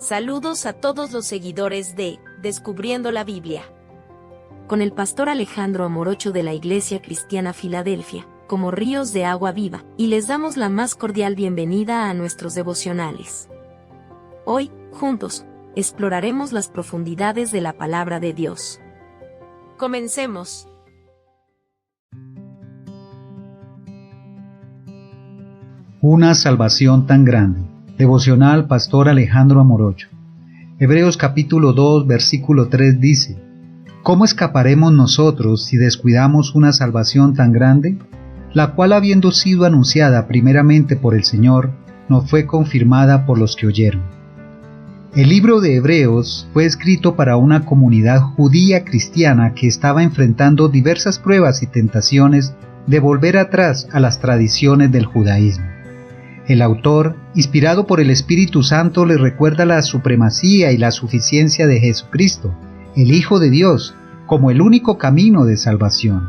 Saludos a todos los seguidores de Descubriendo la Biblia. Con el pastor Alejandro Amorocho de la Iglesia Cristiana Filadelfia, como ríos de agua viva, y les damos la más cordial bienvenida a nuestros devocionales. Hoy, juntos, exploraremos las profundidades de la palabra de Dios. Comencemos. Una salvación tan grande. Devocional Pastor Alejandro Amorocho. Hebreos capítulo 2, versículo 3 dice: ¿Cómo escaparemos nosotros si descuidamos una salvación tan grande? La cual, habiendo sido anunciada primeramente por el Señor, no fue confirmada por los que oyeron. El libro de Hebreos fue escrito para una comunidad judía cristiana que estaba enfrentando diversas pruebas y tentaciones de volver atrás a las tradiciones del judaísmo. El autor, inspirado por el Espíritu Santo, les recuerda la supremacía y la suficiencia de Jesucristo, el Hijo de Dios, como el único camino de salvación.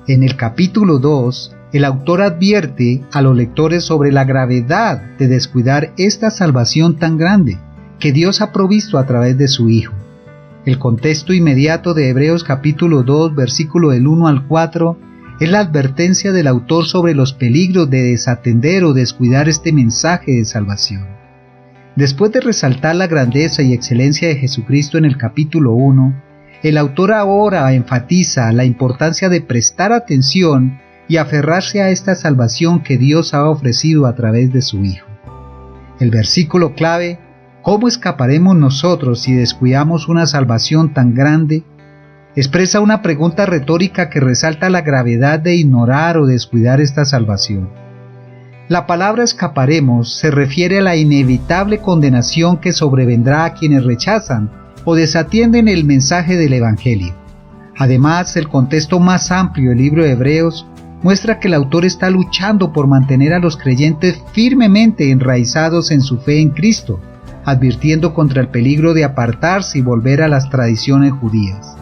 En el capítulo 2, el autor advierte a los lectores sobre la gravedad de descuidar esta salvación tan grande que Dios ha provisto a través de su Hijo. El contexto inmediato de Hebreos capítulo 2, versículo del 1 al 4, es la advertencia del autor sobre los peligros de desatender o descuidar este mensaje de salvación. Después de resaltar la grandeza y excelencia de Jesucristo en el capítulo 1, el autor ahora enfatiza la importancia de prestar atención y aferrarse a esta salvación que Dios ha ofrecido a través de su Hijo. El versículo clave, ¿cómo escaparemos nosotros si descuidamos una salvación tan grande?, expresa una pregunta retórica que resalta la gravedad de ignorar o descuidar esta salvación. La palabra escaparemos se refiere a la inevitable condenación que sobrevendrá a quienes rechazan o desatienden el mensaje del Evangelio. Además, el contexto más amplio del libro de Hebreos muestra que el autor está luchando por mantener a los creyentes firmemente enraizados en su fe en Cristo, advirtiendo contra el peligro de apartarse y volver a las tradiciones judías.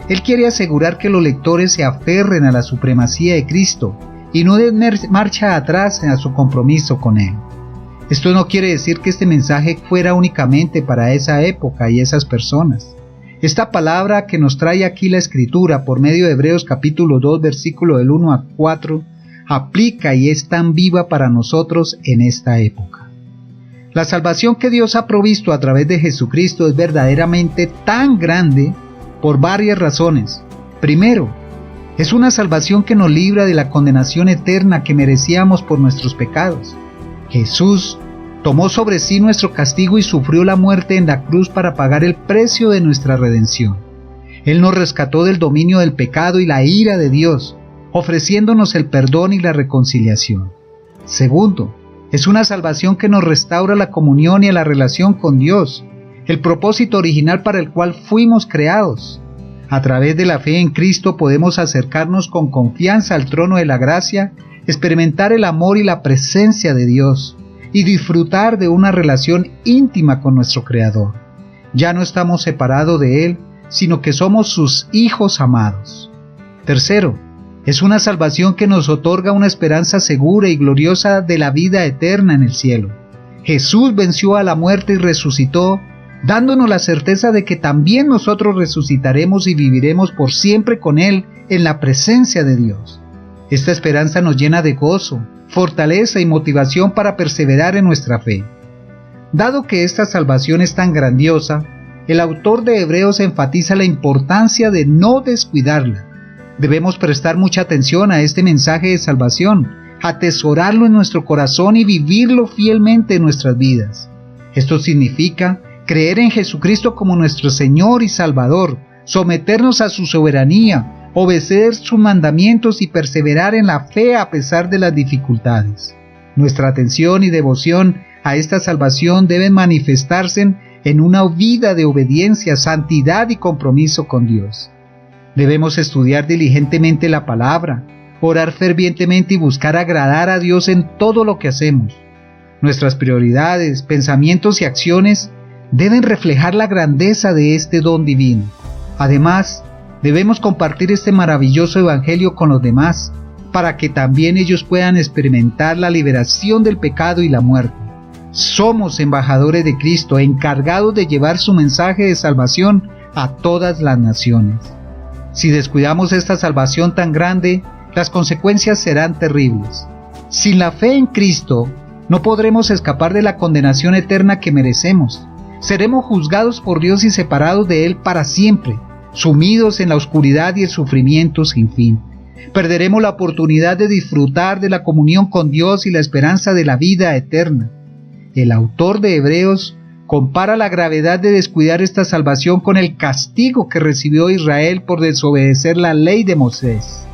Él quiere asegurar que los lectores se aferren a la supremacía de Cristo y no den marcha atrás a su compromiso con Él. Esto no quiere decir que este mensaje fuera únicamente para esa época y esas personas. Esta palabra que nos trae aquí la Escritura por medio de Hebreos capítulo 2, versículo del 1 a 4, aplica y es tan viva para nosotros en esta época. La salvación que Dios ha provisto a través de Jesucristo es verdaderamente tan grande por varias razones. Primero, es una salvación que nos libra de la condenación eterna que merecíamos por nuestros pecados. Jesús tomó sobre sí nuestro castigo y sufrió la muerte en la cruz para pagar el precio de nuestra redención. Él nos rescató del dominio del pecado y la ira de Dios, ofreciéndonos el perdón y la reconciliación. Segundo, es una salvación que nos restaura la comunión y la relación con Dios, el propósito original para el cual fuimos creados. A través de la fe en Cristo podemos acercarnos con confianza al trono de la gracia, experimentar el amor y la presencia de Dios, y disfrutar de una relación íntima con nuestro Creador. Ya no estamos separados de Él, sino que somos sus hijos amados. Tercero, es una salvación que nos otorga una esperanza segura y gloriosa de la vida eterna en el cielo. Jesús venció a la muerte y resucitó, dándonos la certeza de que también nosotros resucitaremos y viviremos por siempre con Él en la presencia de Dios. Esta esperanza nos llena de gozo, fortaleza y motivación para perseverar en nuestra fe. Dado que esta salvación es tan grandiosa, el autor de Hebreos enfatiza la importancia de no descuidarla. Debemos prestar mucha atención a este mensaje de salvación, atesorarlo en nuestro corazón y vivirlo fielmente en nuestras vidas. Esto significa creer en Jesucristo como nuestro Señor y Salvador, someternos a su soberanía, obedecer sus mandamientos y perseverar en la fe a pesar de las dificultades. Nuestra atención y devoción a esta salvación deben manifestarse en una vida de obediencia, santidad y compromiso con Dios. Debemos estudiar diligentemente la palabra, orar fervientemente y buscar agradar a Dios en todo lo que hacemos. Nuestras prioridades, pensamientos y acciones deben reflejar la grandeza de este don divino. Además, debemos compartir este maravilloso evangelio con los demás, para que también ellos puedan experimentar la liberación del pecado y la muerte. Somos embajadores de Cristo, encargados de llevar su mensaje de salvación a todas las naciones. Si descuidamos esta salvación tan grande, las consecuencias serán terribles. Sin la fe en Cristo, no podremos escapar de la condenación eterna que merecemos. Seremos juzgados por Dios y separados de Él para siempre, sumidos en la oscuridad y el sufrimiento sin fin. Perderemos la oportunidad de disfrutar de la comunión con Dios y la esperanza de la vida eterna. El autor de Hebreos compara la gravedad de descuidar esta salvación con el castigo que recibió Israel por desobedecer la ley de Moisés.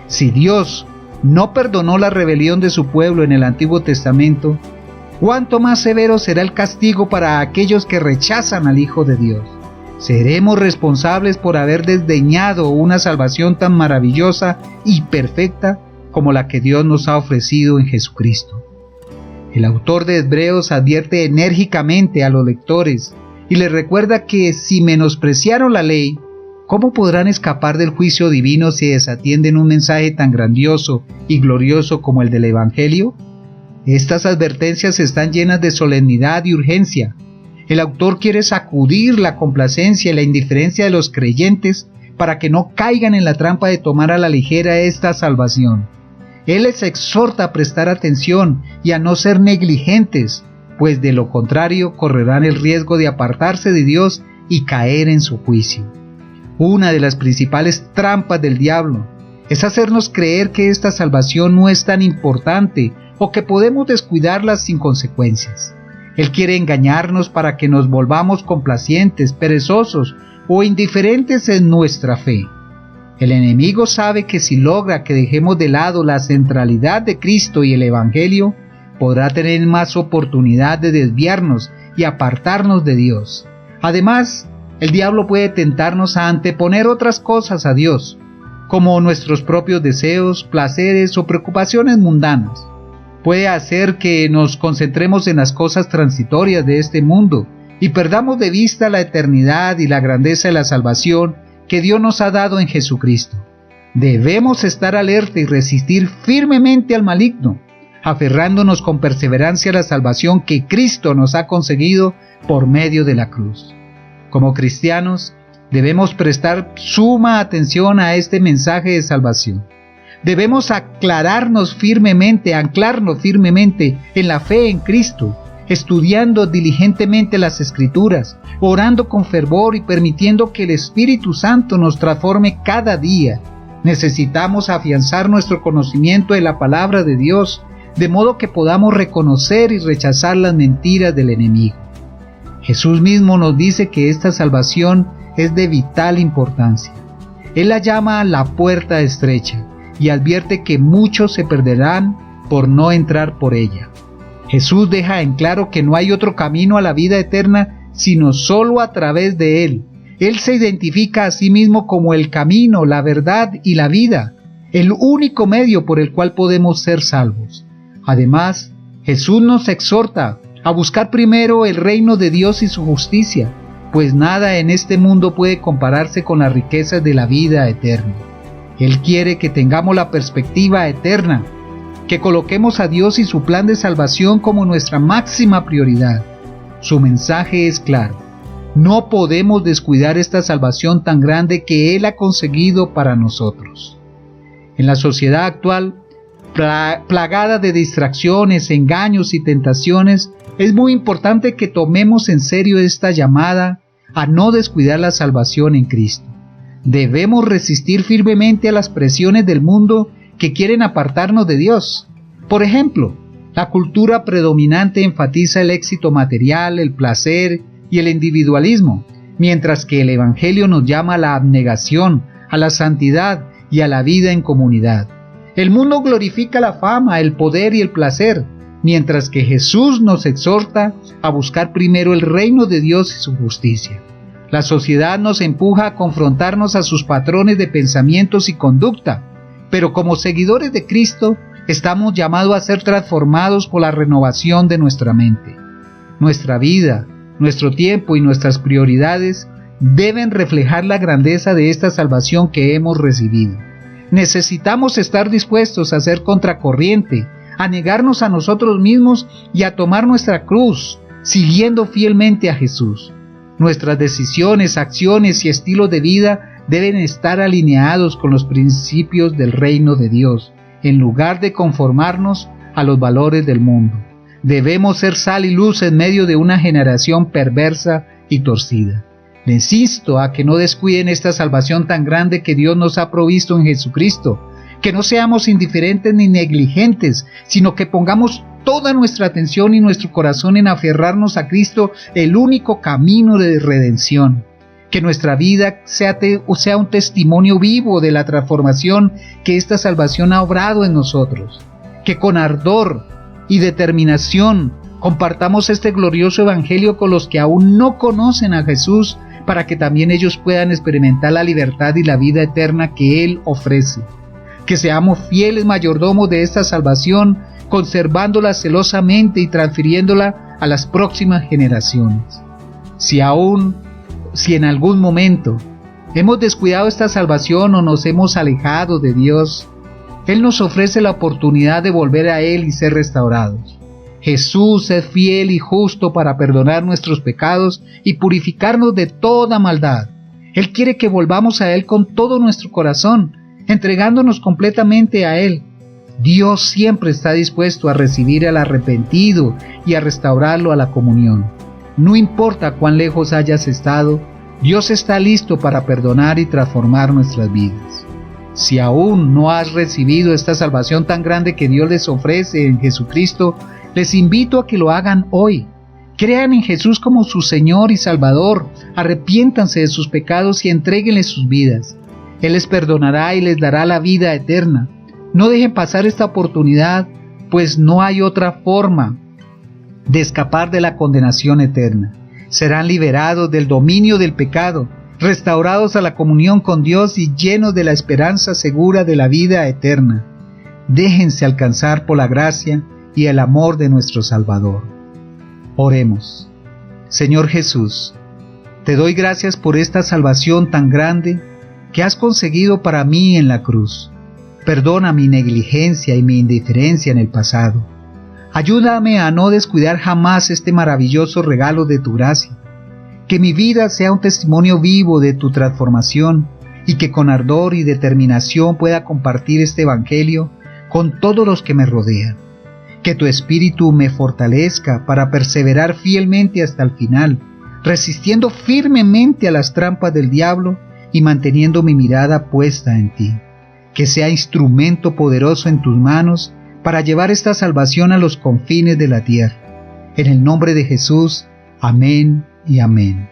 Si Dios no perdonó la rebelión de su pueblo en el Antiguo Testamento, ¿cuánto más severo será el castigo para aquellos que rechazan al Hijo de Dios? Seremos responsables por haber desdeñado una salvación tan maravillosa y perfecta como la que Dios nos ha ofrecido en Jesucristo. El autor de Hebreos advierte enérgicamente a los lectores y les recuerda que si menospreciaron la ley, ¿cómo podrán escapar del juicio divino si desatienden un mensaje tan grandioso y glorioso como el del Evangelio? Estas advertencias están llenas de solemnidad y urgencia. El autor quiere sacudir la complacencia y la indiferencia de los creyentes para que no caigan en la trampa de tomar a la ligera esta salvación. Él les exhorta a prestar atención y a no ser negligentes, pues de lo contrario correrán el riesgo de apartarse de Dios y caer en su juicio. Una de las principales trampas del diablo es hacernos creer que esta salvación no es tan importante o que podemos descuidarla sin consecuencias. Él quiere engañarnos para que nos volvamos complacientes, perezosos o indiferentes en nuestra fe. El enemigo sabe que si logra que dejemos de lado la centralidad de Cristo y el Evangelio, podrá tener más oportunidad de desviarnos y apartarnos de Dios. Además, el diablo puede tentarnos a anteponer otras cosas a Dios, como nuestros propios deseos, placeres o preocupaciones mundanas. Puede hacer que nos concentremos en las cosas transitorias de este mundo y perdamos de vista la eternidad y la grandeza de la salvación que Dios nos ha dado en Jesucristo. Debemos estar alerta y resistir firmemente al maligno, aferrándonos con perseverancia a la salvación que Cristo nos ha conseguido por medio de la cruz. Como cristianos, debemos prestar suma atención a este mensaje de salvación. Debemos anclarnos firmemente en la fe en Cristo, estudiando diligentemente las Escrituras, orando con fervor y permitiendo que el Espíritu Santo nos transforme cada día. Necesitamos afianzar nuestro conocimiento de la palabra de Dios, de modo que podamos reconocer y rechazar las mentiras del enemigo. Jesús mismo nos dice que esta salvación es de vital importancia. Él la llama la puerta estrecha y advierte que muchos se perderán por no entrar por ella. Jesús deja en claro que no hay otro camino a la vida eterna sino solo a través de Él. Él se identifica a sí mismo como el camino, la verdad y la vida, el único medio por el cual podemos ser salvos. Además, Jesús nos exhorta a buscar primero el reino de Dios y su justicia, pues nada en este mundo puede compararse con las riquezas de la vida eterna. Él quiere que tengamos la perspectiva eterna, que coloquemos a Dios y su plan de salvación como nuestra máxima prioridad. Su mensaje es claro: no podemos descuidar esta salvación tan grande que Él ha conseguido para nosotros. En la sociedad actual, plagada de distracciones, engaños y tentaciones, es muy importante que tomemos en serio esta llamada a no descuidar la salvación en Cristo. Debemos resistir firmemente a las presiones del mundo que quieren apartarnos de Dios. Por ejemplo, la cultura predominante enfatiza el éxito material, el placer y el individualismo, mientras que el Evangelio nos llama a la abnegación, a la santidad y a la vida en comunidad. El mundo glorifica la fama, el poder y el placer, mientras que Jesús nos exhorta a buscar primero el reino de Dios y su justicia. La sociedad nos empuja a confrontarnos a sus patrones de pensamientos y conducta, pero como seguidores de Cristo, estamos llamados a ser transformados por la renovación de nuestra mente. Nuestra vida, nuestro tiempo y nuestras prioridades deben reflejar la grandeza de esta salvación que hemos recibido. Necesitamos estar dispuestos a ser contracorriente, a negarnos a nosotros mismos y a tomar nuestra cruz, siguiendo fielmente a Jesús. Nuestras decisiones, acciones y estilos de vida deben estar alineados con los principios del reino de Dios, en lugar de conformarnos a los valores del mundo. Debemos ser sal y luz en medio de una generación perversa y torcida. Les insto a que no descuiden esta salvación tan grande que Dios nos ha provisto en Jesucristo, que no seamos indiferentes ni negligentes, sino que pongamos toda nuestra atención y nuestro corazón en aferrarnos a Cristo, el único camino de redención. Que nuestra vida sea un testimonio vivo de la transformación que esta salvación ha obrado en nosotros. Que con ardor y determinación compartamos este glorioso evangelio con los que aún no conocen a Jesús, para que también ellos puedan experimentar la libertad y la vida eterna que Él ofrece. Que seamos fieles mayordomos de esta salvación, conservándola celosamente y transfiriéndola a las próximas generaciones. Si en algún momento hemos descuidado esta salvación o nos hemos alejado de Dios, Él nos ofrece la oportunidad de volver a Él y ser restaurados. Jesús es fiel y justo para perdonar nuestros pecados y purificarnos de toda maldad. Él quiere que volvamos a Él con todo nuestro corazón, entregándonos completamente a Él. Dios siempre está dispuesto a recibir al arrepentido y a restaurarlo a la comunión. No importa cuán lejos hayas estado, Dios está listo para perdonar y transformar nuestras vidas. Si aún no has recibido esta salvación tan grande que Dios les ofrece en Jesucristo, les invito a que lo hagan hoy. Crean en Jesús como su Señor y Salvador, arrepiéntanse de sus pecados y entréguenle sus vidas. Él les perdonará y les dará la vida eterna. No dejen pasar esta oportunidad, pues no hay otra forma de escapar de la condenación eterna. Serán liberados del dominio del pecado, restaurados a la comunión con Dios y llenos de la esperanza segura de la vida eterna. Déjense alcanzar por la gracia y el amor de nuestro Salvador. Oremos. Señor Jesús, te doy gracias por esta salvación tan grande que has conseguido para mí en la cruz. Perdona mi negligencia y mi indiferencia en el pasado. Ayúdame a no descuidar jamás este maravilloso regalo de tu gracia. Que mi vida sea un testimonio vivo de tu transformación y que con ardor y determinación pueda compartir este evangelio con todos los que me rodean. Que tu Espíritu me fortalezca para perseverar fielmente hasta el final, resistiendo firmemente a las trampas del diablo y manteniendo mi mirada puesta en ti. Que sea instrumento poderoso en tus manos para llevar esta salvación a los confines de la tierra. En el nombre de Jesús, amén y amén.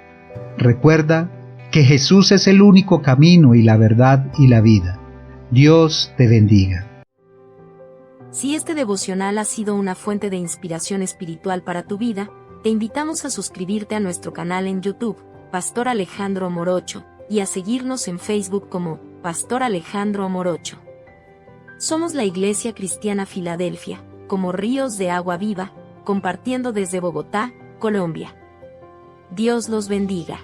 Recuerda que Jesús es el único camino y la verdad y la vida. Dios te bendiga. Si este devocional ha sido una fuente de inspiración espiritual para tu vida, te invitamos a suscribirte a nuestro canal en YouTube, Pastor Alejandro Morocho, y a seguirnos en Facebook como Pastor Alejandro Morocho. Somos la Iglesia Cristiana Filadelfia, como ríos de agua viva, compartiendo desde Bogotá, Colombia. Dios los bendiga.